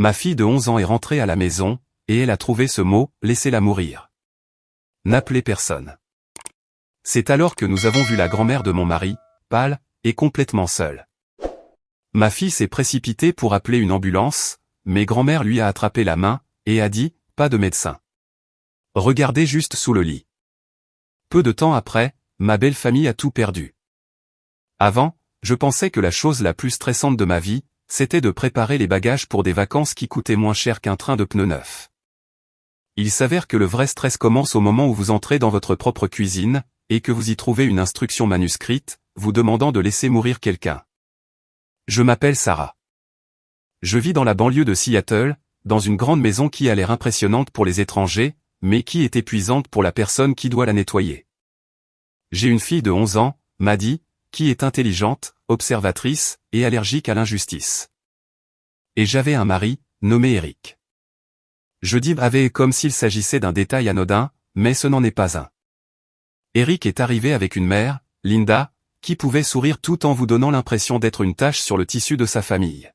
Ma fille de 11 ans est rentrée à la maison, et elle a trouvé ce mot, laissez-la mourir. N'appelez personne. C'est alors que nous avons vu la grand-mère de mon mari, pâle, et complètement seule. Ma fille s'est précipitée pour appeler une ambulance, mais grand-mère lui a attrapé la main, et a dit, pas de médecin. Regardez juste sous le lit. Peu de temps après, ma belle famille a tout perdu. Avant, je pensais que la chose la plus stressante de ma vie, c'était de préparer les bagages pour des vacances qui coûtaient moins cher qu'un train de pneus neufs. Il s'avère que le vrai stress commence au moment où vous entrez dans votre propre cuisine, et que vous y trouvez une instruction manuscrite, vous demandant de laisser mourir quelqu'un. Je m'appelle Sarah. Je vis dans la banlieue de Seattle, dans une grande maison qui a l'air impressionnante pour les étrangers, mais qui est épuisante pour la personne qui doit la nettoyer. J'ai une fille de 11 ans, Maddie, qui est intelligente, observatrice, et allergique à l'injustice. Et j'avais un mari, nommé Eric. Je dis avait comme s'il s'agissait d'un détail anodin, mais ce n'en est pas un. Eric est arrivé avec une mère, Linda, qui pouvait sourire tout en vous donnant l'impression d'être une tache sur le tissu de sa famille.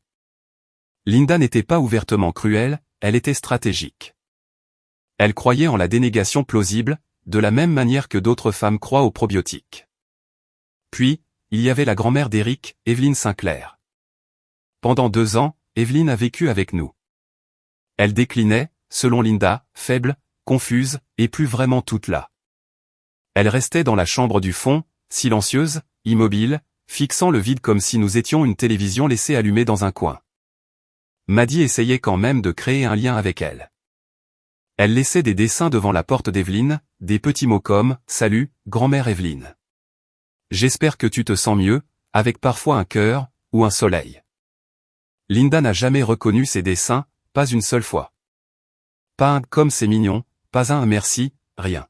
Linda n'était pas ouvertement cruelle, elle était stratégique. Elle croyait en la dénégation plausible, de la même manière que d'autres femmes croient aux probiotiques. Puis, il y avait la grand-mère d'Eric, Evelyn Sinclair. Pendant 2 ans, Evelyn a vécu avec nous. Elle déclinait, selon Linda, faible, confuse, et plus vraiment toute là. Elle restait dans la chambre du fond, silencieuse, immobile, fixant le vide comme si nous étions une télévision laissée allumée dans un coin. Maddie essayait quand même de créer un lien avec elle. Elle laissait des dessins devant la porte d'Evelyn, des petits mots comme « Salut, grand-mère Evelyn. J'espère que tu te sens mieux », avec parfois un cœur, ou un soleil. Linda n'a jamais reconnu ces dessins, pas une seule fois. Pas un « comme c'est mignon », pas un « merci », rien.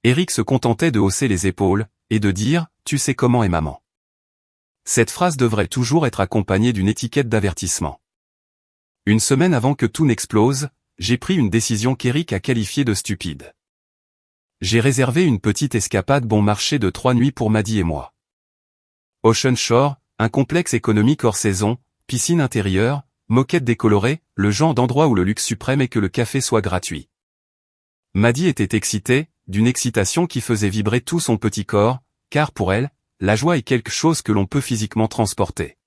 Eric se contentait de hausser les épaules, et de dire « tu sais comment est maman ». Cette phrase devrait toujours être accompagnée d'une étiquette d'avertissement. Une semaine avant que tout n'explose, j'ai pris une décision qu'Eric a qualifiée de stupide. J'ai réservé une petite escapade bon marché de 3 nuits pour Maddie et moi. Ocean Shore, un complexe économique hors saison, piscine intérieure, moquette décolorée, le genre d'endroit où le luxe suprême est que le café soit gratuit. Maddie était excitée, d'une excitation qui faisait vibrer tout son petit corps, car pour elle, la joie est quelque chose que l'on peut physiquement transporter.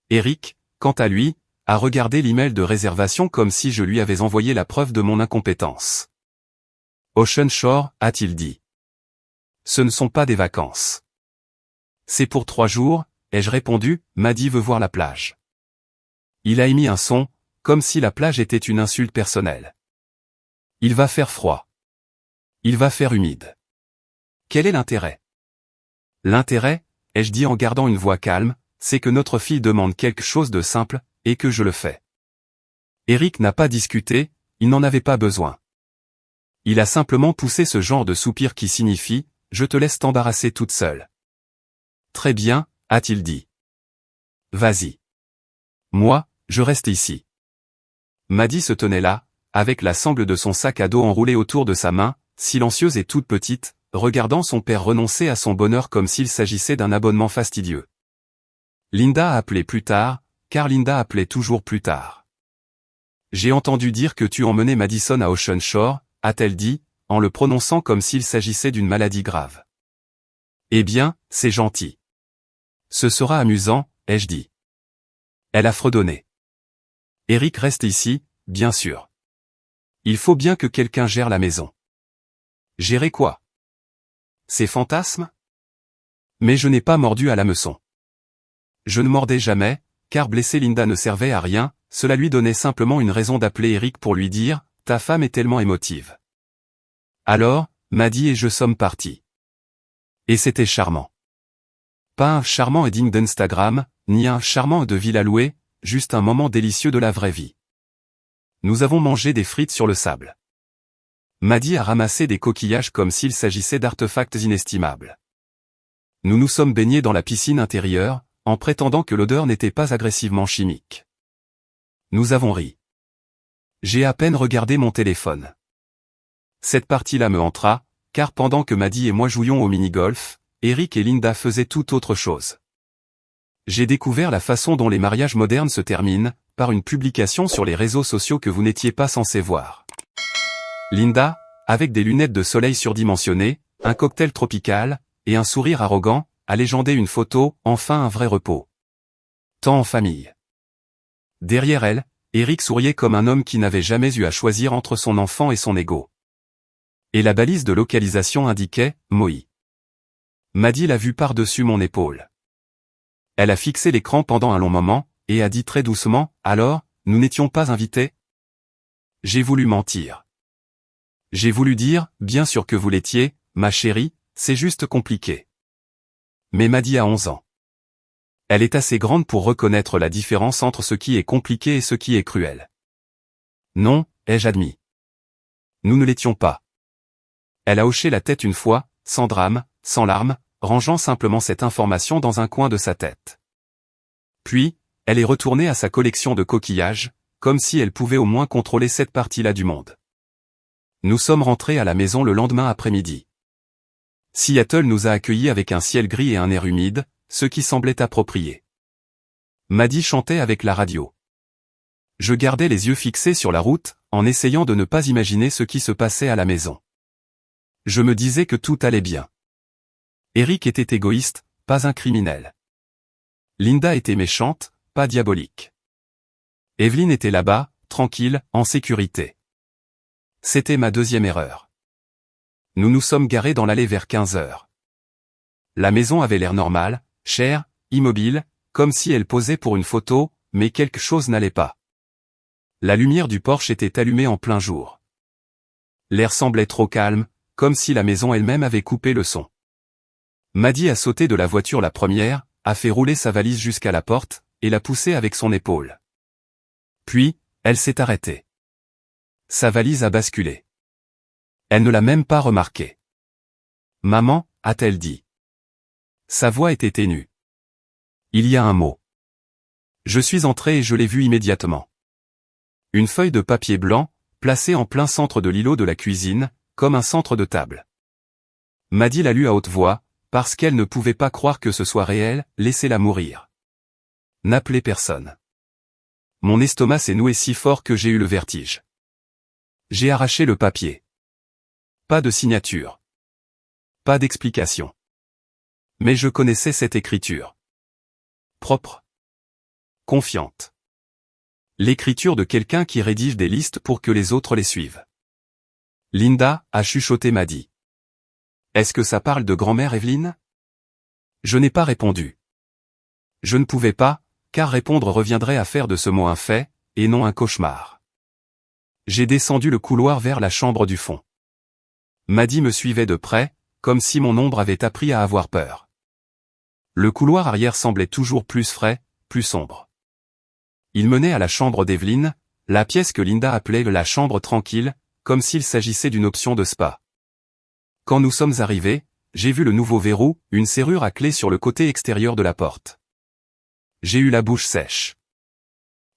Eric, quant à lui, a regardé l'email de réservation comme si je lui avais envoyé la preuve de mon incompétence. Ocean Shore, a-t-il dit. Ce ne sont pas des vacances. C'est pour 3 jours, ai-je répondu, Maddie veut voir la plage. Il a émis un son, comme si la plage était une insulte personnelle. Il va faire froid. Il va faire humide. Quel est l'intérêt? L'intérêt, ai-je dit en gardant une voix calme, c'est que notre fille demande quelque chose de simple, et que je le fais. Eric n'a pas discuté, il n'en avait pas besoin. Il a simplement poussé ce genre de soupir qui signifie « je te laisse t'embarrasser toute seule ». Très bien, a-t-il dit. Vas-y. Moi, je reste ici. Maddie se tenait là, avec la sangle de son sac à dos enroulée autour de sa main, silencieuse et toute petite, regardant son père renoncer à son bonheur comme s'il s'agissait d'un abonnement fastidieux. Linda a appelé plus tard, car Linda appelait toujours plus tard. J'ai entendu dire que tu emmenais Madison à Ocean Shore, a-t-elle dit, en le prononçant comme s'il s'agissait d'une maladie grave. Eh bien, c'est gentil. Ce sera amusant, ai-je dit. Elle a fredonné. Eric reste ici, bien sûr. Il faut bien que quelqu'un gère la maison. Gérer quoi? Ses fantasmes? Mais je n'ai pas mordu à l'hameçon. Je ne mordais jamais, car blesser Linda ne servait à rien, cela lui donnait simplement une raison d'appeler Eric pour lui dire « ta femme est tellement émotive ». Alors, Maddie et je sommes partis. Et c'était charmant. Pas un charmant et digne d'Instagram, ni un charmant de villa louée, juste un moment délicieux de la vraie vie. Nous avons mangé des frites sur le sable. Maddie a ramassé des coquillages comme s'il s'agissait d'artefacts inestimables. Nous nous sommes baignés dans la piscine intérieure, en prétendant que l'odeur n'était pas agressivement chimique. Nous avons ri. J'ai à peine regardé mon téléphone. Cette partie-là me entra, car pendant que Maddie et moi jouions au mini-golf, Eric et Linda faisaient tout autre chose. j'ai découvert la façon dont les mariages modernes se terminent, par une publication sur les réseaux sociaux que vous n'étiez pas censé voir. Linda, avec des lunettes de soleil surdimensionnées, un cocktail tropical, et un sourire arrogant, a légendé une photo, enfin un vrai repos. Temps en famille. Derrière elle, Eric souriait comme un homme qui n'avait jamais eu à choisir entre son enfant et son ego. Et la balise de localisation indiquait « Moi ». Maddy l'a vu par-dessus mon épaule. Elle a fixé l'écran pendant un long moment, et a dit très doucement « Alors, nous n'étions pas invités ?» J'ai voulu mentir. J'ai voulu dire « Bien sûr que vous l'étiez, ma chérie, c'est juste compliqué. » Mais Maddy a 11 ans. Elle est assez grande pour reconnaître la différence entre ce qui est compliqué et ce qui est cruel. Non, ai-je admis. Nous ne l'étions pas. Elle a hoché la tête une fois, sans drame, sans larmes, rangeant simplement cette information dans un coin de sa tête. Puis, elle est retournée à sa collection de coquillages, comme si elle pouvait au moins contrôler cette partie-là du monde. Nous sommes rentrés à la maison le lendemain après-midi. Seattle nous a accueillis avec un ciel gris et un air humide, ce qui semblait approprié. Maddy chantait avec la radio. Je gardais les yeux fixés sur la route, en essayant de ne pas imaginer ce qui se passait à la maison. Je me disais que tout allait bien. Eric était égoïste, pas un criminel. Linda était méchante, pas diabolique. Evelyn était là-bas, tranquille, en sécurité. C'était ma deuxième erreur. Nous nous sommes garés dans l'allée vers 15 heures. La maison avait l'air normal, chère, immobile, comme si elle posait pour une photo, mais quelque chose n'allait pas. La lumière du porche était allumée en plein jour. L'air semblait trop calme, comme si la maison elle-même avait coupé le son. Maddy a sauté de la voiture la première, a fait rouler sa valise jusqu'à la porte, et l'a poussée avec son épaule. Puis, elle s'est arrêtée. Sa valise a basculé. Elle ne l'a même pas remarqué. « Maman » a-t-elle dit. Sa voix était ténue. Il y a un mot. Je suis entré et je l'ai vu immédiatement. Une feuille de papier blanc, placée en plein centre de l'îlot de la cuisine, comme un centre de table. Maddy l'a lu à haute voix, parce qu'elle ne pouvait pas croire que ce soit réel, laissez-la mourir. N'appelez personne. Mon estomac s'est noué si fort que j'ai eu le vertige. J'ai arraché le papier. Pas de signature. Pas d'explication. Mais je connaissais cette écriture. Propre. Confiante. L'écriture de quelqu'un qui rédige des listes pour que les autres les suivent. Linda, a chuchoté Maddy. Est-ce que ça parle de grand-mère Evelyn? Je n'ai pas répondu. Je ne pouvais pas, car répondre reviendrait à faire de ce mot un fait, et non un cauchemar. J'ai descendu le couloir vers la chambre du fond. Maddy me suivait de près, comme si mon ombre avait appris à avoir peur. Le couloir arrière semblait toujours plus frais, plus sombre. Il menait à la chambre d'Evelyn, la pièce que Linda appelait la chambre tranquille, comme s'il s'agissait d'une option de spa. Quand nous sommes arrivés, j'ai vu le nouveau verrou, une serrure à clé sur le côté extérieur de la porte. J'ai eu la bouche sèche.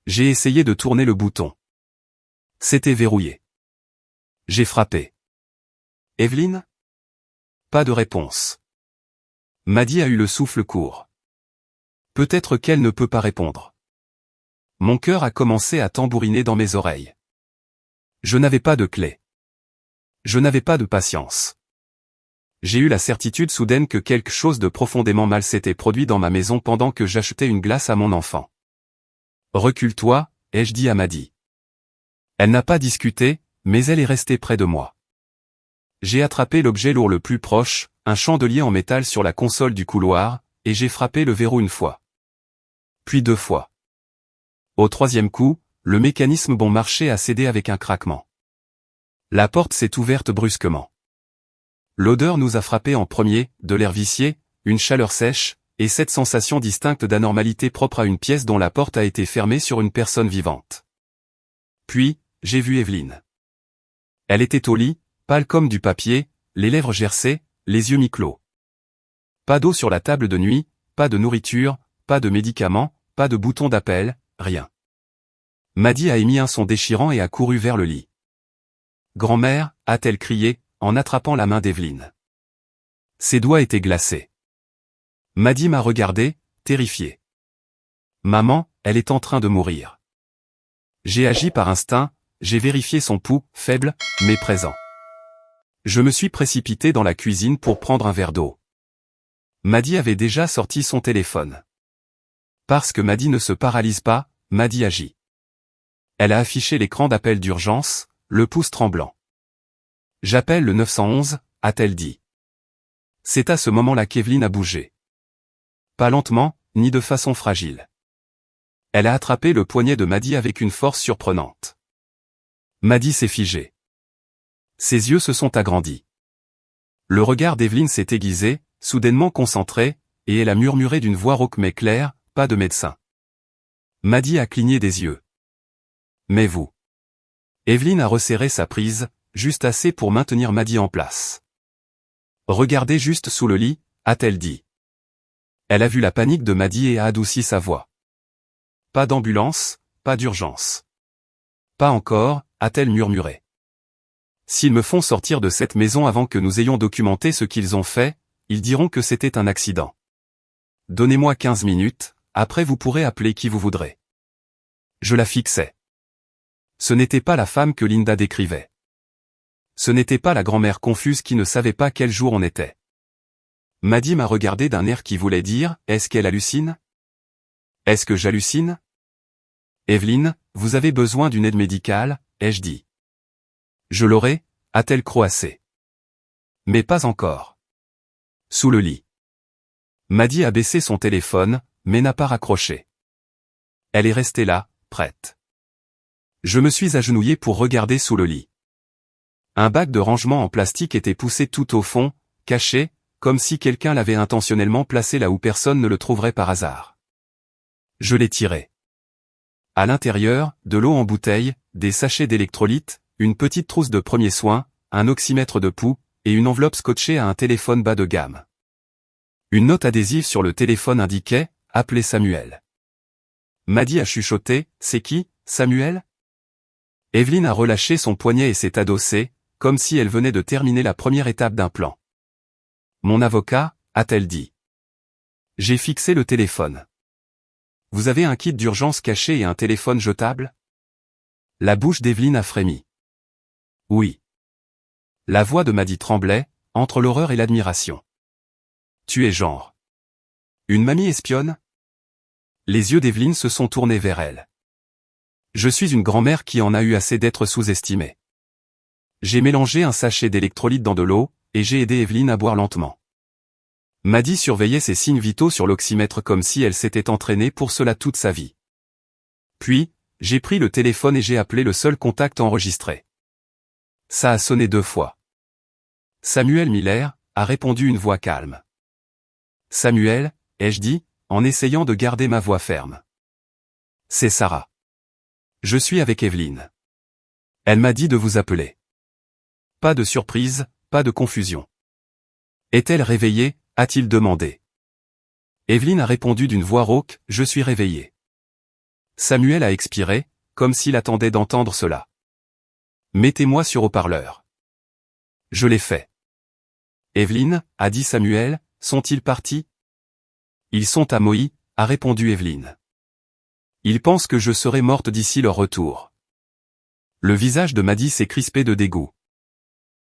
J'ai essayé de tourner le bouton. C'était verrouillé. J'ai frappé. Evelyn? Pas de réponse. Maddy a eu le souffle court. Peut-être qu'elle ne peut pas répondre. Mon cœur a commencé à tambouriner dans mes oreilles. Je n'avais pas de clé. Je n'avais pas de patience. J'ai eu la certitude soudaine que quelque chose de profondément mal s'était produit dans ma maison pendant que j'achetais une glace à mon enfant. Recule-toi, ai-je dit à Maddy. Elle n'a pas discuté, mais elle est restée près de moi. J'ai attrapé l'objet lourd le plus proche, un chandelier en métal sur la console du couloir, et j'ai frappé le verrou une fois. Puis 2 fois. Au 3e coup, le mécanisme bon marché a cédé avec un craquement. La porte s'est ouverte brusquement. L'odeur nous a frappé en premier, de l'air vicié, une chaleur sèche, et cette sensation distincte d'anormalité propre à une pièce dont la porte a été fermée sur une personne vivante. Puis, j'ai vu Evelyn. Elle était au lit, pâle comme du papier, les lèvres gercées, les yeux mi-clos. Pas d'eau sur la table de nuit, pas de nourriture, pas de médicaments, pas de bouton d'appel, rien. Maddy a émis un son déchirant et a couru vers le lit. « Grand-mère » a-t-elle crié, en attrapant la main d'Evelyn. Ses doigts étaient glacés. Maddy m'a regardé, terrifiée. Maman, elle est en train de mourir. J'ai agi par instinct, j'ai vérifié son pouls, faible, mais présent. Je me suis précipité dans la cuisine pour prendre un verre d'eau. Maddy avait déjà sorti son téléphone. Parce que Maddy ne se paralyse pas, Maddy agit. Elle a affiché l'écran d'appel d'urgence, le pouce tremblant. J'appelle le 911, a-t-elle dit. C'est à ce moment-là qu'Evelyne a bougé. Pas lentement, ni de façon fragile. Elle a attrapé le poignet de Maddy avec une force surprenante. Maddy s'est figée. Ses yeux se sont agrandis. Le regard d'Evelyne s'est aiguisé, soudainement concentré, et elle a murmuré d'une voix rauque mais claire, pas de médecin. Maddy a cligné des yeux. Mais vous. Evelyne a resserré sa prise, juste assez pour maintenir Maddy en place. Regardez juste sous le lit, a-t-elle dit. Elle a vu la panique de Maddy et a adouci sa voix. Pas d'ambulance, pas d'urgence. Pas encore, a-t-elle murmuré. S'ils me font sortir de cette maison avant que nous ayons documenté ce qu'ils ont fait, ils diront que c'était un accident. Donnez-moi 15 minutes, après vous pourrez appeler qui vous voudrez. Je la fixais. Ce n'était pas la femme que Linda décrivait. Ce n'était pas la grand-mère confuse qui ne savait pas quel jour on était. Maddy m'a regardé d'un air qui voulait dire, est-ce qu'elle hallucine? Est-ce que j'hallucine? Evelyne, vous avez besoin d'une aide médicale, ai-je dit. Je l'aurai, a-t-elle croassé. Mais pas encore. Sous le lit. Maddy a baissé son téléphone, mais n'a pas raccroché. Elle est restée là, prête. Je me suis agenouillé pour regarder sous le lit. Un bac de rangement en plastique était poussé tout au fond, caché, comme si quelqu'un l'avait intentionnellement placé là où personne ne le trouverait par hasard. Je l'ai tiré. À l'intérieur, de l'eau en bouteille, des sachets d'électrolytes, une petite trousse de premiers soins, un oxymètre de pouls, et une enveloppe scotchée à un téléphone bas de gamme. Une note adhésive sur le téléphone indiquait « Appelez Samuel ». Maddy a chuchoté « C'est qui, Samuel ?» Evelyne a relâché son poignet et s'est adossée, comme si elle venait de terminer la première étape d'un plan. « Mon avocat » a-t-elle dit. J'ai fixé le téléphone. Vous avez un kit d'urgence caché et un téléphone jetable? La bouche d'Evelyne a frémi. Oui. La voix de Maddy tremblait, entre l'horreur et l'admiration. Tu es genre. Une mamie espionne? Les yeux d'Evelyne se sont tournés vers elle. Je suis une grand-mère qui en a eu assez d'être sous-estimée. J'ai mélangé un sachet d'électrolytes dans de l'eau, et j'ai aidé Evelyne à boire lentement. Maddy surveillait ses signes vitaux sur l'oxymètre comme si elle s'était entraînée pour cela toute sa vie. Puis, j'ai pris le téléphone et j'ai appelé le seul contact enregistré. Ça a sonné 2 fois. Samuel Miller, a répondu une voix calme. Samuel, ai-je dit, en essayant de garder ma voix ferme. C'est Sarah. Je suis avec Evelyne. Elle m'a dit de vous appeler. Pas de surprise, pas de confusion. Est-elle réveillée, a-t-il demandé. Evelyne a répondu d'une voix rauque, je suis réveillée. Samuel a expiré, comme s'il attendait d'entendre cela. Mettez-moi sur haut-parleur. Je l'ai fait. Evelyne, a dit Samuel, sont-ils partis? Ils sont à Maui, a répondu Evelyne. Ils pensent que je serai morte d'ici leur retour. Le visage de Maddy s'est crispé de dégoût.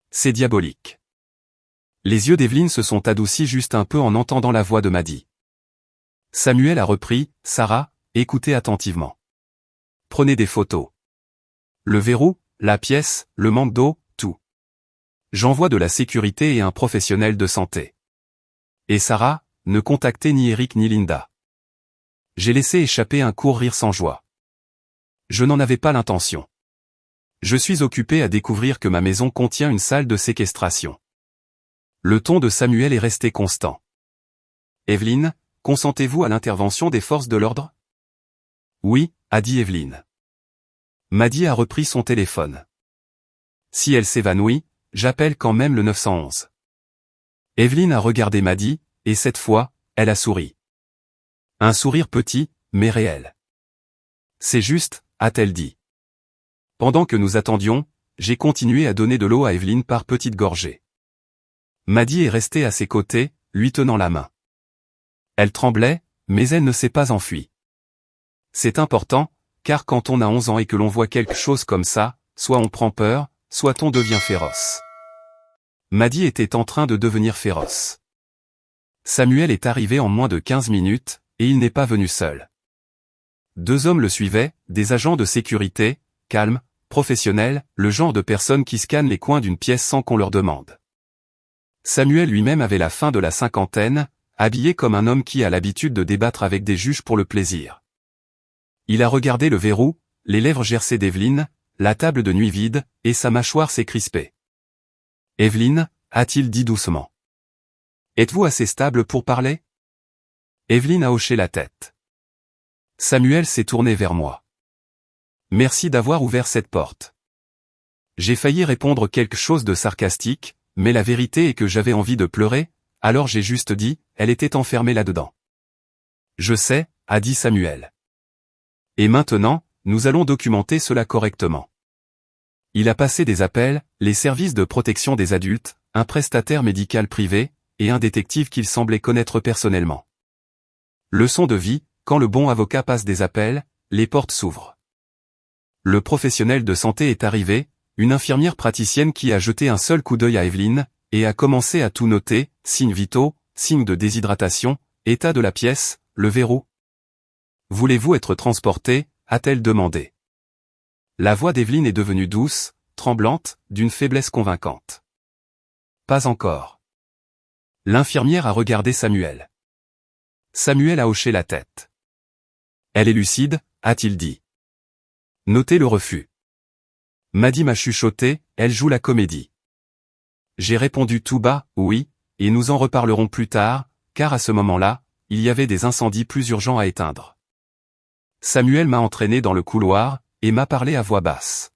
C'est diabolique. Les yeux d'Evelyne se sont adoucis juste un peu en entendant la voix de Maddy. Samuel a repris, Sarah, écoutez attentivement. Prenez des photos. Le verrou, la pièce, le manque d'eau, tout. J'envoie de la sécurité et un professionnel de santé. Et Sarah, ne contactez ni Eric ni Linda. J'ai laissé échapper un court rire sans joie. Je n'en avais pas l'intention. Je suis occupé à découvrir que ma maison contient une salle de séquestration. Le ton de Samuel est resté constant. Evelyne, consentez-vous à l'intervention des forces de l'ordre? Oui, a dit Evelyne. Maddy a repris son téléphone. Si elle s'évanouit, j'appelle quand même le 911. Evelyne a regardé Maddy, et cette fois, elle a souri. Un sourire petit, mais réel. C'est juste, a-t-elle dit. Pendant que nous attendions, j'ai continué à donner de l'eau à Evelyne par petites gorgées. Maddy est restée à ses côtés, lui tenant la main. Elle tremblait, mais elle ne s'est pas enfuie. C'est important, car quand on a 11 ans et que l'on voit quelque chose comme ça, soit on prend peur, soit on devient féroce. Maddy était en train de devenir féroce. Samuel est arrivé en moins de 15 minutes, et il n'est pas venu seul. 2 hommes le suivaient, des agents de sécurité, calmes, professionnels, le genre de personnes qui scannent les coins d'une pièce sans qu'on leur demande. Samuel lui-même avait la fin de la cinquantaine, habillé comme un homme qui a l'habitude de débattre avec des juges pour le plaisir. Il a regardé le verrou, les lèvres gercées d'Evelyne, la table de nuit vide, et sa mâchoire s'est crispée. « Evelyne » a-t-il dit doucement. « Êtes-vous assez stable pour parler ?» Evelyne a hoché la tête. Samuel s'est tourné vers moi. « Merci d'avoir ouvert cette porte. » J'ai failli répondre quelque chose de sarcastique, mais la vérité est que j'avais envie de pleurer, alors j'ai juste dit, elle était enfermée là-dedans. « Je sais » a dit Samuel. « Et maintenant, nous allons documenter cela correctement. » Il a passé des appels, les services de protection des adultes, un prestataire médical privé, et un détective qu'il semblait connaître personnellement. Leçon de vie, quand le bon avocat passe des appels, les portes s'ouvrent. Le professionnel de santé est arrivé, une infirmière praticienne qui a jeté un seul coup d'œil à Evelyne, et a commencé à tout noter, signes vitaux, signes de déshydratation, état de la pièce, le verrou. « Voulez-vous être transporté ?» a-t-elle demandé. La voix d'Evelyne est devenue douce, tremblante, d'une faiblesse convaincante. Pas encore. L'infirmière a regardé Samuel. Samuel a hoché la tête. Elle est lucide, a-t-il dit. Notez le refus. Maddy m'a chuchoté, elle joue la comédie. J'ai répondu tout bas, oui, et nous en reparlerons plus tard, car à ce moment-là, il y avait des incendies plus urgents à éteindre. Samuel m'a entraîné dans le couloir, et m'a parlé à voix basse.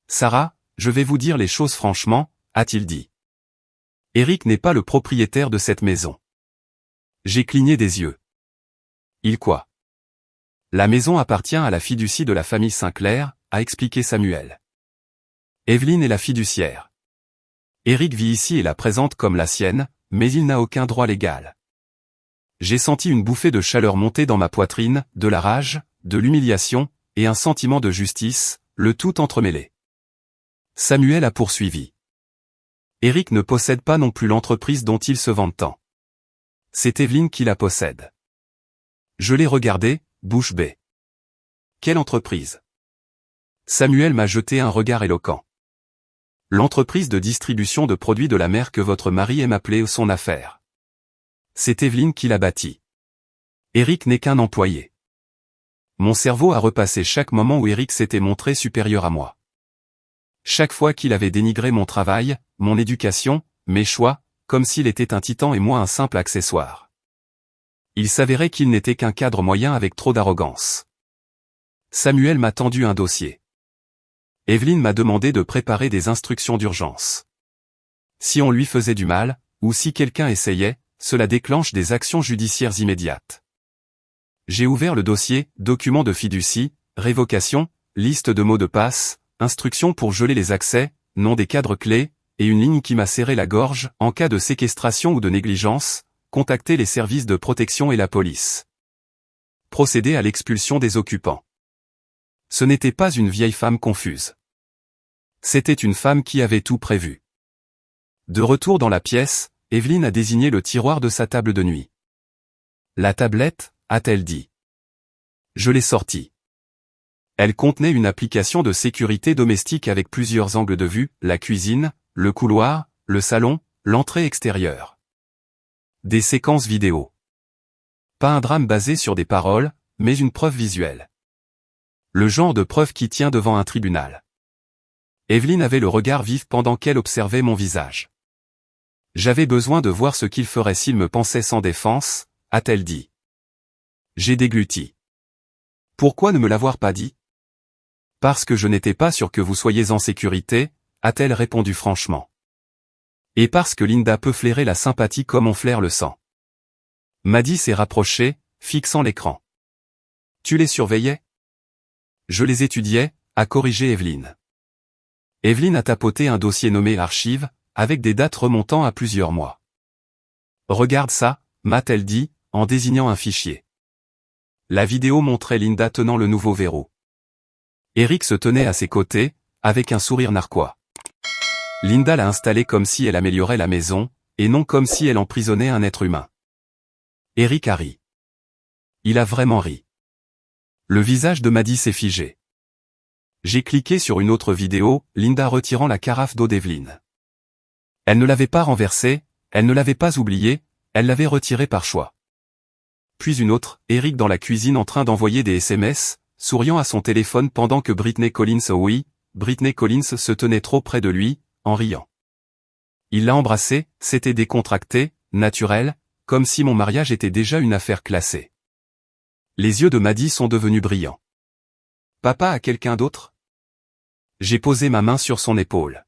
Sarah, je vais vous dire les choses franchement, a-t-il dit. Eric n'est pas le propriétaire de cette maison. J'ai cligné des yeux. Il quoi? La maison appartient à la fiducie de la famille Sinclair, a expliqué Samuel. Evelyne est la fiduciaire. Eric vit ici et la présente comme la sienne, mais il n'a aucun droit légal. J'ai senti une bouffée de chaleur monter dans ma poitrine, de la rage, de l'humiliation, et un sentiment de justice, le tout entremêlé. Samuel a poursuivi. Eric ne possède pas non plus l'entreprise dont il se vante tant. C'est Evelyne qui la possède. Je l'ai regardé, bouche bée. Quelle entreprise? Samuel m'a jeté un regard éloquent. L'entreprise de distribution de produits de la mer que votre mari aime appeler son affaire. C'est Evelyne qui l'a bâtie. Eric n'est qu'un employé. Mon cerveau a repassé chaque moment où Eric s'était montré supérieur à moi. Chaque fois qu'il avait dénigré mon travail, mon éducation, mes choix, comme s'il était un titan et moi un simple accessoire. Il s'avérait qu'il n'était qu'un cadre moyen avec trop d'arrogance. Samuel m'a tendu un dossier. Evelyne m'a demandé de préparer des instructions d'urgence. Si on lui faisait du mal, ou si quelqu'un essayait, cela déclenche des actions judiciaires immédiates. J'ai ouvert le dossier, document de fiducie, révocation, liste de mots de passe, instructions pour geler les accès, nom des cadres clés, et une ligne qui m'a serré la gorge, en cas de séquestration ou de négligence, contacter les services de protection et la police. Procéder à l'expulsion des occupants. Ce n'était pas une vieille femme confuse. C'était une femme qui avait tout prévu. De retour dans la pièce, Evelyne a désigné le tiroir de sa table de nuit. La tablette, a-t-elle dit. Je l'ai sortie. Elle contenait une application de sécurité domestique avec plusieurs angles de vue, la cuisine, le couloir, le salon, l'entrée extérieure. Des séquences vidéo. Pas un drame basé sur des paroles, mais une preuve visuelle. Le genre de preuve qui tient devant un tribunal. Evelyne avait le regard vif pendant qu'elle observait mon visage. J'avais besoin de voir ce qu'il ferait s'il me pensait sans défense, a-t-elle dit. J'ai dégluti. Pourquoi ne me l'avoir pas dit? Parce que je n'étais pas sûr que vous soyez en sécurité, a-t-elle répondu franchement. Et parce que Linda peut flairer la sympathie comme on flaire le sang. Maddy s'est rapprochée, fixant l'écran. Tu les surveillais? Je les étudiais, a corrigé Evelyne. Evelyne a tapoté un dossier nommé Archives, avec des dates remontant à plusieurs mois. Regarde ça, m'a-t-elle dit, en désignant un fichier. La vidéo montrait Linda tenant le nouveau verrou. Eric se tenait à ses côtés, avec un sourire narquois. Linda l'a installé comme si elle améliorait la maison, et non comme si elle emprisonnait un être humain. Eric a ri. Il a vraiment ri. Le visage de Maddie s'est figé. J'ai cliqué sur une autre vidéo, Linda retirant la carafe d'eau d'Evelyn. Elle ne l'avait pas renversée, elle ne l'avait pas oubliée, elle l'avait retirée par choix. Puis une autre, Eric dans la cuisine en train d'envoyer des SMS, souriant à son téléphone pendant que Britney Collins se tenait trop près de lui, en riant. Il l'a embrassée, c'était décontracté, naturel, comme si mon mariage était déjà une affaire classée. Les yeux de Maddie sont devenus brillants. Papa a quelqu'un d'autre? J'ai posé ma main sur son épaule.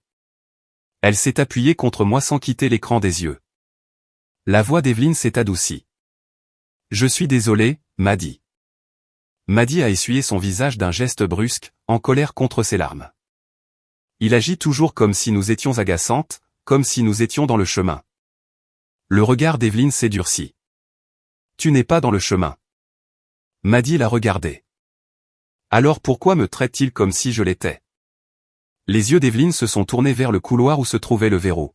Elle s'est appuyée contre moi sans quitter l'écran des yeux. La voix d'Evelyn s'est adoucie. Je suis désolé, Maddie. Maddie a essuyé son visage d'un geste brusque, en colère contre ses larmes. Il agit toujours comme si nous étions agaçantes, comme si nous étions dans le chemin. Le regard d'Evelyn s'est durci. Tu n'es pas dans le chemin. Maddie l'a regardé. Alors pourquoi me traite-t-il comme si je l'étais? Les yeux d'Evelyn se sont tournés vers le couloir où se trouvait le verrou.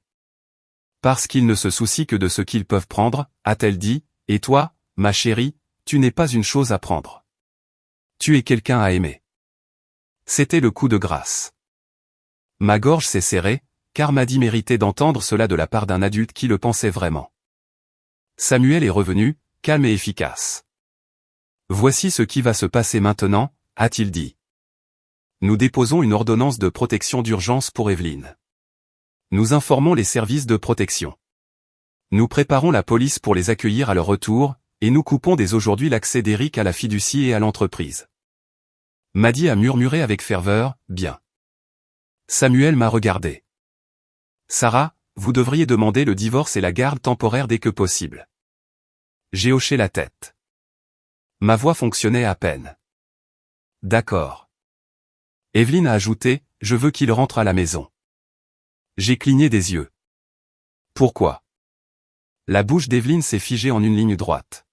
Parce qu'ils ne se soucient que de ce qu'ils peuvent prendre, a-t-elle dit, et toi, ma chérie, tu n'es pas une chose à prendre. Tu es quelqu'un à aimer. C'était le coup de grâce. Ma gorge s'est serrée, car Maddie méritait d'entendre cela de la part d'un adulte qui le pensait vraiment. Samuel est revenu, calme et efficace. Voici ce qui va se passer maintenant, a-t-il dit. Nous déposons une ordonnance de protection d'urgence pour Evelyn. Nous informons les services de protection. Nous préparons la police pour les accueillir à leur retour, et nous coupons dès aujourd'hui l'accès d'Eric à la fiducie et à l'entreprise. Maddie a murmuré avec ferveur, bien. Samuel m'a regardé. Sarah, vous devriez demander le divorce et la garde temporaire dès que possible. J'ai hoché la tête. Ma voix fonctionnait à peine. D'accord. Evelyn a ajouté, je veux qu'il rentre à la maison. J'ai cligné des yeux. Pourquoi? La bouche d'Evelyn s'est figée en une ligne droite.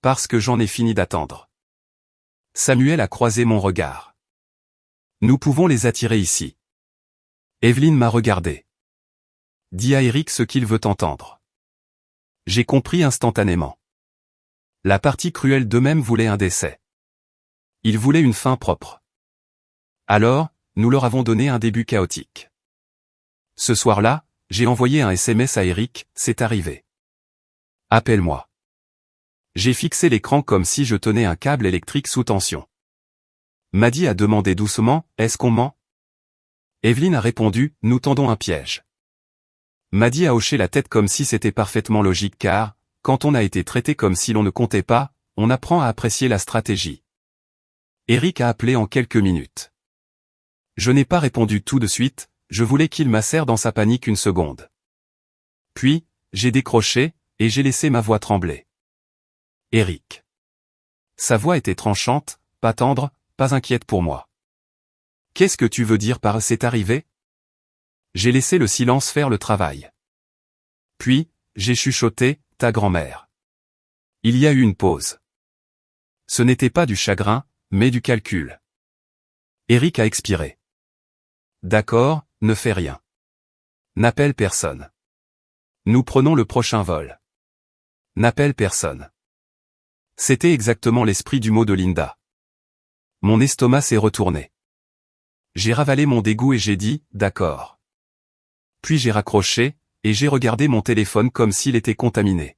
Parce que j'en ai fini d'attendre. Samuel a croisé mon regard. Nous pouvons les attirer ici. Evelyn m'a regardé. Dis à Eric ce qu'il veut entendre. J'ai compris instantanément. La partie cruelle d'eux-mêmes voulait un décès. Ils voulaient une fin propre. Alors, nous leur avons donné un début chaotique. Ce soir-là, j'ai envoyé un SMS à Eric, c'est arrivé. Appelle-moi. J'ai fixé l'écran comme si je tenais un câble électrique sous tension. Maddie a demandé doucement, est-ce qu'on ment? Evelyn a répondu, nous tendons un piège. Maddie a hoché la tête comme si c'était parfaitement logique car, quand on a été traité comme si l'on ne comptait pas, on apprend à apprécier la stratégie. Eric a appelé en quelques minutes. Je n'ai pas répondu tout de suite, je voulais qu'il macère dans sa panique une seconde. Puis, j'ai décroché, et j'ai laissé ma voix trembler. Eric. Sa voix était tranchante, pas tendre, pas inquiète pour moi. Qu'est-ce que tu veux dire par « c'est arrivé » ? J'ai laissé le silence faire le travail. Puis, j'ai chuchoté, ta grand-mère. Il y a eu une pause. Ce n'était pas du chagrin, mais du calcul. Eric a expiré. D'accord, ne fais rien. N'appelle personne. Nous prenons le prochain vol. N'appelle personne. C'était exactement l'esprit du mot de Linda. Mon estomac s'est retourné. J'ai ravalé mon dégoût et j'ai dit, d'accord. Puis j'ai raccroché, et j'ai regardé mon téléphone comme s'il était contaminé.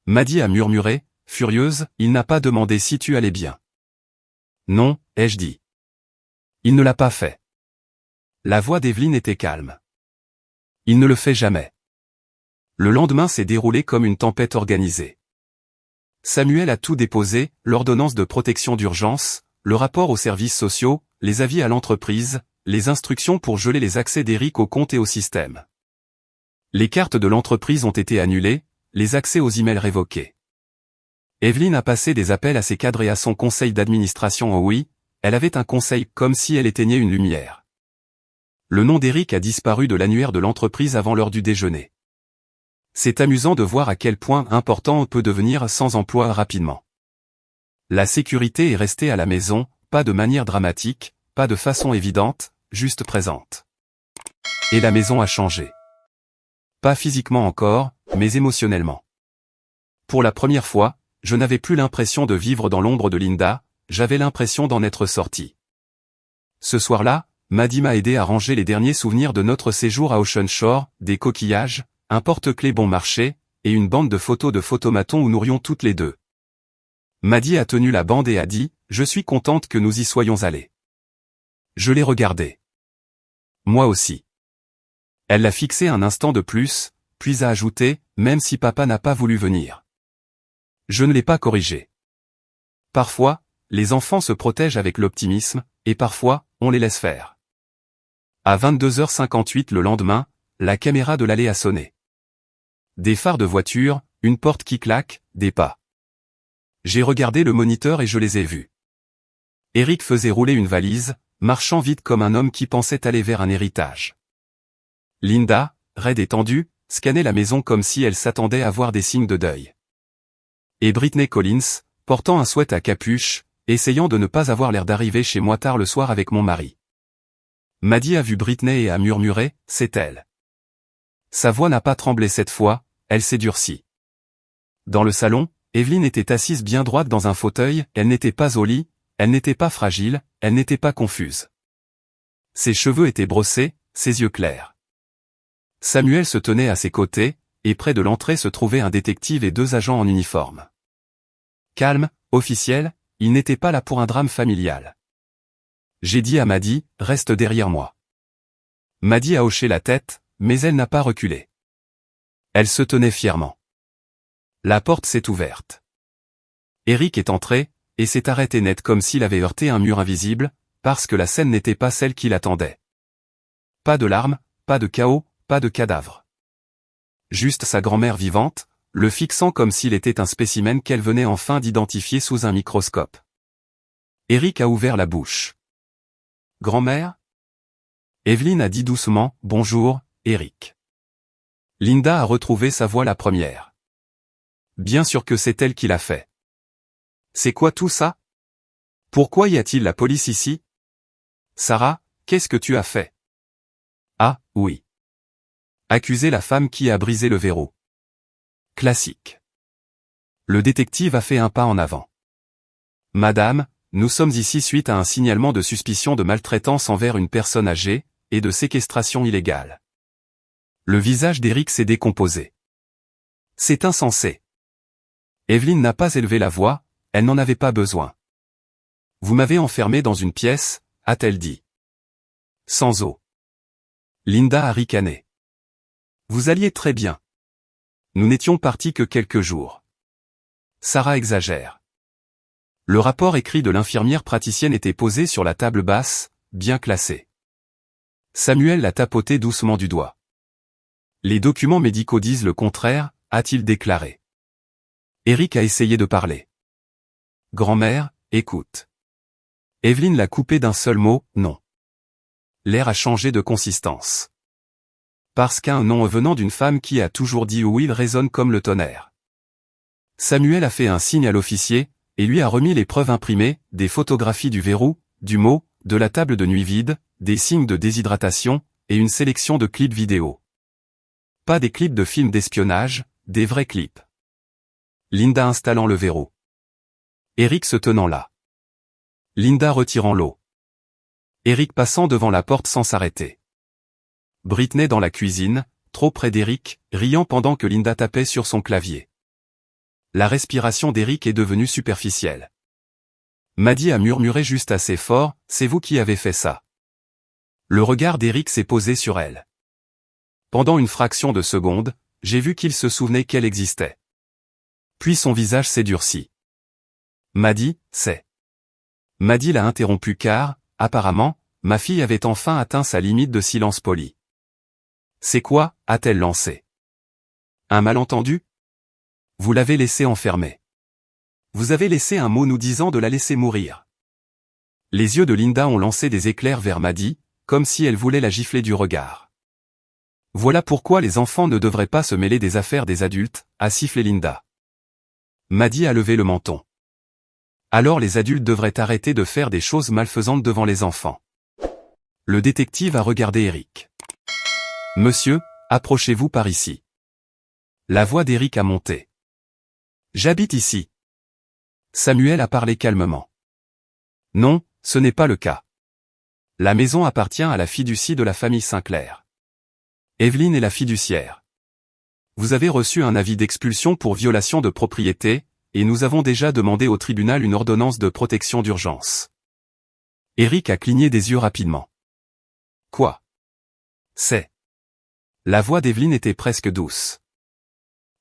Maddie a murmuré, furieuse, il n'a pas demandé si tu allais bien. Non, ai-je dit. Il ne l'a pas fait. La voix d'Evelyn était calme. Il ne le fait jamais. Le lendemain s'est déroulé comme une tempête organisée. Samuel a tout déposé, l'ordonnance de protection d'urgence, le rapport aux services sociaux, les avis à l'entreprise, les instructions pour geler les accès d'Eric au compte et au système. Les cartes de l'entreprise ont été annulées, les accès aux emails révoqués. Evelyn a passé des appels à ses cadres et à son conseil d'administration. Oh oui, elle avait un conseil comme si elle éteignait une lumière. Le nom d'Eric a disparu de l'annuaire de l'entreprise avant l'heure du déjeuner. C'est amusant de voir à quel point important on peut devenir sans emploi rapidement. La sécurité est restée à la maison, pas de manière dramatique, pas de façon évidente, juste présente. Et la maison a changé. Pas physiquement encore, mais émotionnellement. Pour la première fois, je n'avais plus l'impression de vivre dans l'ombre de Linda, j'avais l'impression d'en être sorti. Ce soir-là, Maddie m'a aidé à ranger les derniers souvenirs de notre séjour à Ocean Shore, des coquillages, un porte-clés bon marché, et une bande de photos de photomaton où nous rions toutes les deux. Maddie a tenu la bande et a dit « Je suis contente que nous y soyons allés ». Je l'ai regardée. Moi aussi. Elle l'a fixé un instant de plus, puis a ajouté « Même si papa n'a pas voulu venir ». Je ne l'ai pas corrigé. Parfois, les enfants se protègent avec l'optimisme, et parfois, on les laisse faire. À 22h58 le lendemain, la caméra de l'allée a sonné. Des phares de voiture, une porte qui claque, des pas. J'ai regardé le moniteur et je les ai vus. Eric faisait rouler une valise, marchant vite comme un homme qui pensait aller vers un héritage. Linda, raide et tendue, scannait la maison comme si elle s'attendait à voir des signes de deuil. Et Brittany Collins, portant un sweat à capuche, essayant de ne pas avoir l'air d'arriver chez moi tard le soir avec mon mari. Maddie a vu Brittany et a murmuré, c'est elle. Sa voix n'a pas tremblé cette fois, elle s'est durcie. Dans le salon, Evelyn était assise bien droite dans un fauteuil, elle n'était pas au lit, elle n'était pas fragile, elle n'était pas confuse. Ses cheveux étaient brossés, ses yeux clairs. Samuel se tenait à ses côtés, et près de l'entrée se trouvaient un détective et 2 agents en uniforme. Calme, officiel, il n'était pas là pour un drame familial. J'ai dit à Maddie, reste derrière moi. Maddie a hoché la tête, mais elle n'a pas reculé. Elle se tenait fièrement. La porte s'est ouverte. Eric est entré, et s'est arrêté net comme s'il avait heurté un mur invisible, parce que la scène n'était pas celle qu'il attendait. Pas de larmes, pas de chaos, pas de cadavre. Juste sa grand-mère vivante, le fixant comme s'il était un spécimen qu'elle venait enfin d'identifier sous un microscope. Eric a ouvert la bouche. Grand-mère ? Evelyn a dit doucement, bonjour, Eric. Linda a retrouvé sa voix la première. Bien sûr que c'est elle qui l'a fait. C'est quoi tout ça ? Pourquoi y a-t-il la police ici ? Sarah, qu'est-ce que tu as fait ? Ah, oui. Accuser la femme qui a brisé le verrou. Classique. Le détective a fait un pas en avant. Madame, nous sommes ici suite à un signalement de suspicion de maltraitance envers une personne âgée, et de séquestration illégale. Le visage d'Eric s'est décomposé. C'est insensé. Evelyn n'a pas élevé la voix, elle n'en avait pas besoin. Vous m'avez enfermé dans une pièce, a-t-elle dit. Sans eau. Linda a ricané. Vous alliez très bien. Nous n'étions partis que quelques jours. Sarah exagère. Le rapport écrit de l'infirmière praticienne était posé sur la table basse, bien classé. Samuel l'a tapoté doucement du doigt. Les documents médicaux disent le contraire, a-t-il déclaré. Eric a essayé de parler. Grand-mère, écoute. Evelyn l'a coupé d'un seul mot, non. L'air a changé de consistance. Parce qu'un non venant d'une femme qui a toujours dit oui résonne comme le tonnerre. Samuel a fait un signe à l'officier, et lui a remis les preuves imprimées, des photographies du verrou, du mot, de la table de nuit vide, des signes de déshydratation, et une sélection de clips vidéo. Pas des clips de films d'espionnage, des vrais clips. Linda installant le verrou. Eric se tenant là. Linda retirant l'eau. Eric passant devant la porte sans s'arrêter. Brittany dans la cuisine, trop près d'Eric, riant pendant que Linda tapait sur son clavier. La respiration d'Eric est devenue superficielle. Maddie a murmuré juste assez fort, c'est vous qui avez fait ça. Le regard d'Eric s'est posé sur elle. Pendant une fraction de seconde, j'ai vu qu'il se souvenait qu'elle existait. Puis son visage s'est durci. Maddie, c'est... Maddie l'a interrompu car, apparemment, ma fille avait enfin atteint sa limite de silence poli. C'est quoi, a-t-elle lancé. Un malentendu ? Vous l'avez laissée enfermer. Vous avez laissé un mot nous disant de la laisser mourir. Les yeux de Linda ont lancé des éclairs vers Maddie, comme si elle voulait la gifler du regard. Voilà pourquoi les enfants ne devraient pas se mêler des affaires des adultes, a sifflé Linda. Maddie a levé le menton. Alors les adultes devraient arrêter de faire des choses malfaisantes devant les enfants. Le détective a regardé Eric. Monsieur, approchez-vous par ici. La voix d'Eric a monté. J'habite ici. Samuel a parlé calmement. Non, ce n'est pas le cas. La maison appartient à la fiducie de la famille Sinclair. Evelyne est la fiduciaire. Vous avez reçu un avis d'expulsion pour violation de propriété, et nous avons déjà demandé au tribunal une ordonnance de protection d'urgence. Eric a cligné des yeux rapidement. Quoi? C'est. La voix d'Evelyne était presque douce.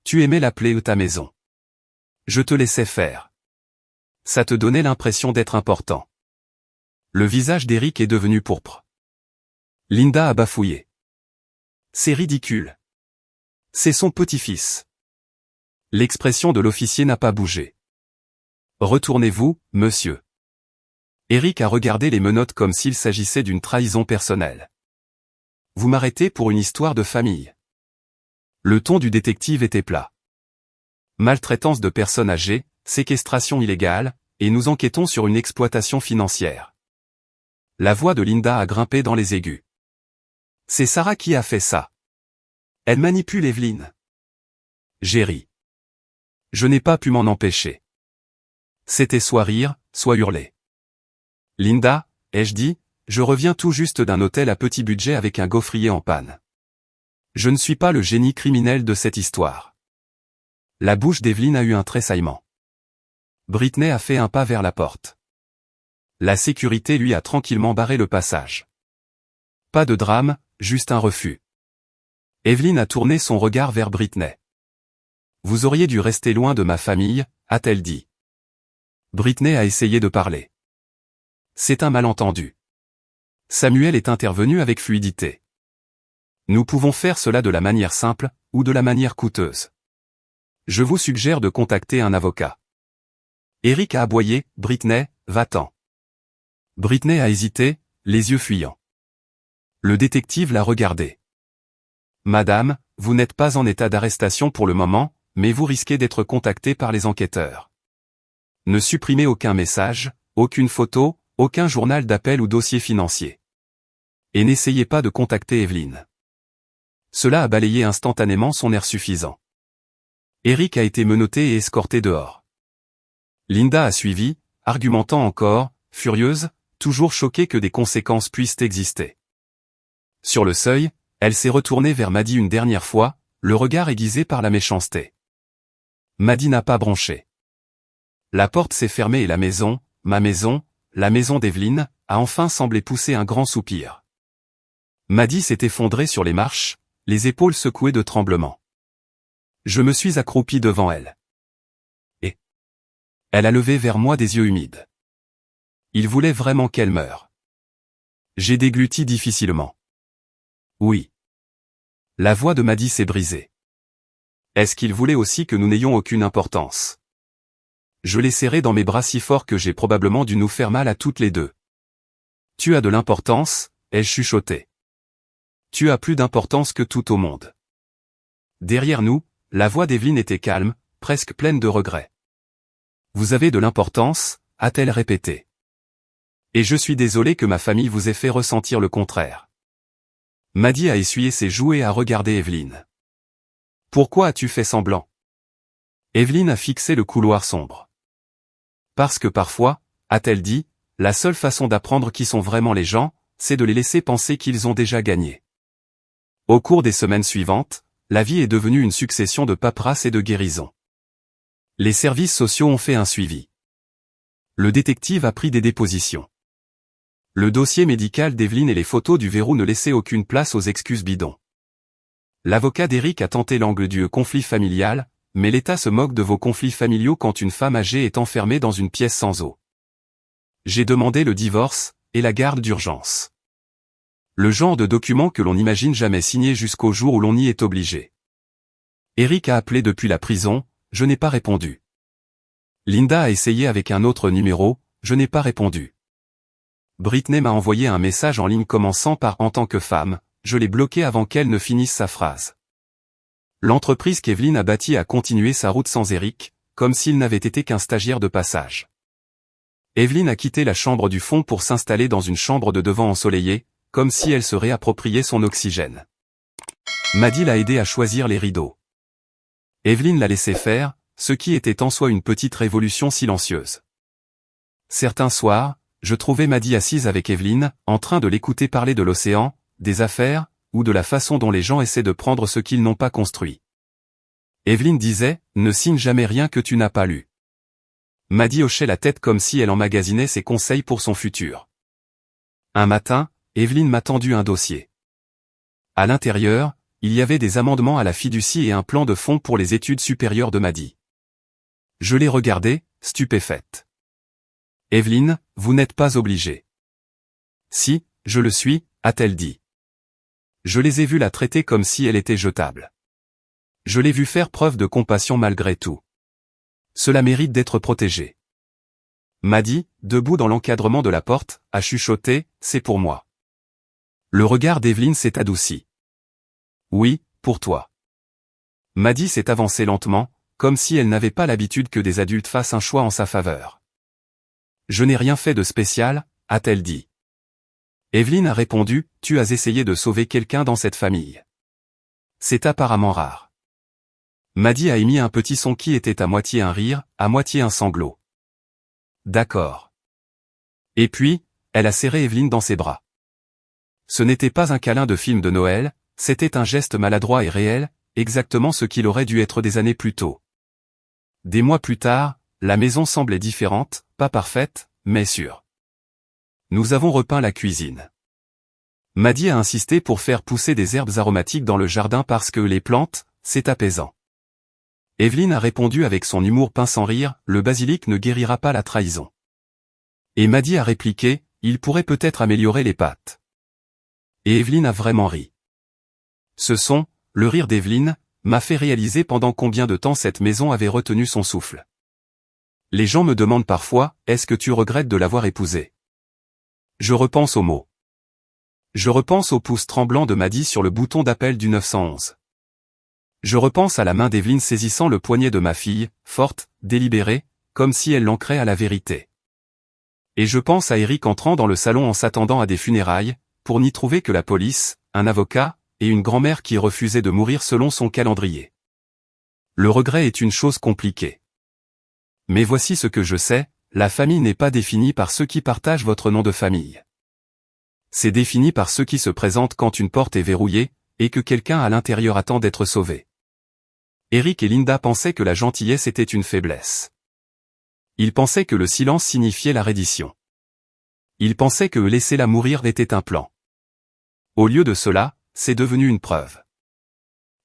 Tu aimais l'appeler ta maison. Je te laissais faire. Ça te donnait l'impression d'être important. Le visage d'Eric est devenu pourpre. Linda a bafouillé. C'est ridicule. C'est son petit-fils. L'expression de l'officier n'a pas bougé. Retournez-vous, monsieur. Eric a regardé les menottes comme s'il s'agissait d'une trahison personnelle. Vous m'arrêtez pour une histoire de famille. Le ton du détective était plat. Maltraitance de personnes âgées, séquestration illégale, et nous enquêtons sur une exploitation financière. La voix de Linda a grimpé dans les aigus. C'est Sarah qui a fait ça. Elle manipule Evelyne. J'ai ri. Je n'ai pas pu m'en empêcher. C'était soit rire, soit hurler. Linda, ai-je dit, je reviens tout juste d'un hôtel à petit budget avec un gaufrier en panne. Je ne suis pas le génie criminel de cette histoire. La bouche d'Evelyne a eu un tressaillement. Britney a fait un pas vers la porte. La sécurité lui a tranquillement barré le passage. Pas de drame, juste un refus. Evelyne a tourné son regard vers Britney. Vous auriez dû rester loin de ma famille, a-t-elle dit. Britney a essayé de parler. C'est un malentendu. Samuel est intervenu avec fluidité. Nous pouvons faire cela de la manière simple, ou de la manière coûteuse. Je vous suggère de contacter un avocat. Eric a aboyé, Britney, va-t'en. Britney a hésité, les yeux fuyants. Le détective l'a regardé. Madame, vous n'êtes pas en état d'arrestation pour le moment, mais vous risquez d'être contacté par les enquêteurs. Ne supprimez aucun message, aucune photo, aucun journal d'appel ou dossier financier. Et n'essayez pas de contacter Evelyne. Cela a balayé instantanément son air suffisant. Eric a été menotté et escorté dehors. Linda a suivi, argumentant encore, furieuse, toujours choquée que des conséquences puissent exister. Sur le seuil, elle s'est retournée vers Maddie une dernière fois, le regard aiguisé par la méchanceté. Maddie n'a pas bronché. La porte s'est fermée et la maison, ma maison, la maison d'Evelyne, a enfin semblé pousser un grand soupir. Maddie s'est effondrée sur les marches, les épaules secouées de tremblement. Je me suis accroupi devant elle. Et elle a levé vers moi des yeux humides. Il voulait vraiment qu'elle meure. J'ai dégluti difficilement. Oui. La voix de Maddie s'est brisée. Est-ce qu'il voulait aussi que nous n'ayons aucune importance? Je l'ai serré dans mes bras si fort que j'ai probablement dû nous faire mal à toutes les deux. Tu as de l'importance, ai-je chuchoté. Tu as plus d'importance que tout au monde. Derrière nous, la voix d'Evelyne était calme, presque pleine de regret. Vous avez de l'importance, a-t-elle répété. Et je suis désolé que ma famille vous ait fait ressentir le contraire. Maddie a essuyé ses joues et a regardé Evelyne. Pourquoi as-tu fait semblant? Evelyne a fixé le couloir sombre. Parce que parfois, a-t-elle dit, la seule façon d'apprendre qui sont vraiment les gens, c'est de les laisser penser qu'ils ont déjà gagné. Au cours des semaines suivantes, la vie est devenue une succession de paperasses et de guérisons. Les services sociaux ont fait un suivi. Le détective a pris des dépositions. Le dossier médical d'Evelyne et les photos du verrou ne laissaient aucune place aux excuses bidons. L'avocat d'Eric a tenté l'angle du conflit familial, mais l'État se moque de vos conflits familiaux quand une femme âgée est enfermée dans une pièce sans eau. J'ai demandé le divorce, et la garde d'urgence. Le genre de document que l'on n'imagine jamais signer jusqu'au jour où l'on y est obligé. Eric a appelé depuis la prison, je n'ai pas répondu. Linda a essayé avec un autre numéro, je n'ai pas répondu. Britney m'a envoyé un message en ligne commençant par « En tant que femme », je l'ai bloqué avant qu'elle ne finisse sa phrase. L'entreprise qu'Evelyne a bâtie a continué sa route sans Eric, comme s'il n'avait été qu'un stagiaire de passage. Evelyne a quitté la chambre du fond pour s'installer dans une chambre de devant ensoleillée, comme si elle se réappropriait son oxygène. Maddy l'a aidé à choisir les rideaux. Evelyne l'a laissé faire, ce qui était en soi une petite révolution silencieuse. Certains soirs, je trouvais Maddy assise avec Evelyne, en train de l'écouter parler de l'océan, des affaires, ou de la façon dont les gens essaient de prendre ce qu'ils n'ont pas construit. Evelyne disait, ne signe jamais rien que tu n'as pas lu. Maddy hochait la tête comme si elle emmagasinait ses conseils pour son futur. Un matin, Evelyne m'a tendu un dossier. À l'intérieur, il y avait des amendements à la fiducie et un plan de fonds pour les études supérieures de Maddy. Je l'ai regardée, stupéfaite. Evelyne, vous n'êtes pas obligée. Si, je le suis, a-t-elle dit. Je les ai vus la traiter comme si elle était jetable. Je l'ai vu faire preuve de compassion malgré tout. Cela mérite d'être protégé. Maddy, debout dans l'encadrement de la porte, a chuchoté, c'est pour moi. Le regard d'Evelyne s'est adouci. Oui, pour toi. Maddy s'est avancée lentement, comme si elle n'avait pas l'habitude que des adultes fassent un choix en sa faveur. Je n'ai rien fait de spécial, a-t-elle dit. Evelyne a répondu, tu as essayé de sauver quelqu'un dans cette famille. C'est apparemment rare. Maddy a émis un petit son qui était à moitié un rire, à moitié un sanglot. D'accord. Et puis, elle a serré Evelyne dans ses bras. Ce n'était pas un câlin de film de Noël, c'était un geste maladroit et réel, exactement ce qu'il aurait dû être des années plus tôt. Des mois plus tard, la maison semblait différente, pas parfaite, mais sûre. Nous avons repeint la cuisine. Maddy a insisté pour faire pousser des herbes aromatiques dans le jardin parce que les plantes, c'est apaisant. Evelyne a répondu avec son humour pince sans rire, le basilic ne guérira pas la trahison. Et Maddy a répliqué, il pourrait peut-être améliorer les pâtes. Et Evelyne a vraiment ri. Ce son, le rire d'Evelyne, m'a fait réaliser pendant combien de temps cette maison avait retenu son souffle. Les gens me demandent parfois, est-ce que tu regrettes de l'avoir épousée? Je repense aux mots. Je repense au pouce tremblant de Maddy sur le bouton d'appel du 911. Je repense à la main d'Evelyne saisissant le poignet de ma fille, forte, délibérée, comme si elle l'ancrait à la vérité. Et je pense à Eric entrant dans le salon en s'attendant à des funérailles, pour n'y trouver que la police, un avocat, et une grand-mère qui refusait de mourir selon son calendrier. Le regret est une chose compliquée. Mais voici ce que je sais, la famille n'est pas définie par ceux qui partagent votre nom de famille. C'est défini par ceux qui se présentent quand une porte est verrouillée, et que quelqu'un à l'intérieur attend d'être sauvé. Eric et Linda pensaient que la gentillesse était une faiblesse. Ils pensaient que le silence signifiait la reddition. Ils pensaient que laisser-la mourir était un plan. Au lieu de cela, c'est devenu une preuve.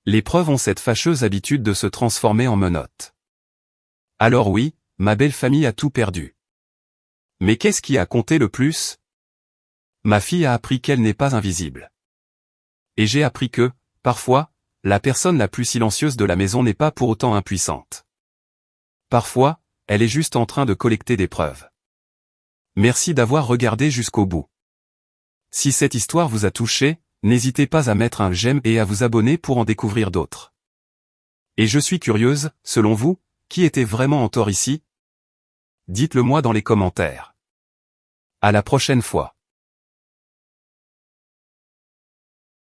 Les preuves ont cette fâcheuse habitude de se transformer en menottes. Alors oui, ma belle famille a tout perdu. Mais qu'est-ce qui a compté le plus? Ma fille a appris qu'elle n'est pas invisible. Et j'ai appris que, parfois, la personne la plus silencieuse de la maison n'est pas pour autant impuissante. Parfois, elle est juste en train de collecter des preuves. Merci d'avoir regardé jusqu'au bout. Si cette histoire vous a touché, n'hésitez pas à mettre un j'aime et à vous abonner pour en découvrir d'autres. Et je suis curieuse, selon vous, qui était vraiment en tort ici? Dites-le moi dans les commentaires. À la prochaine fois.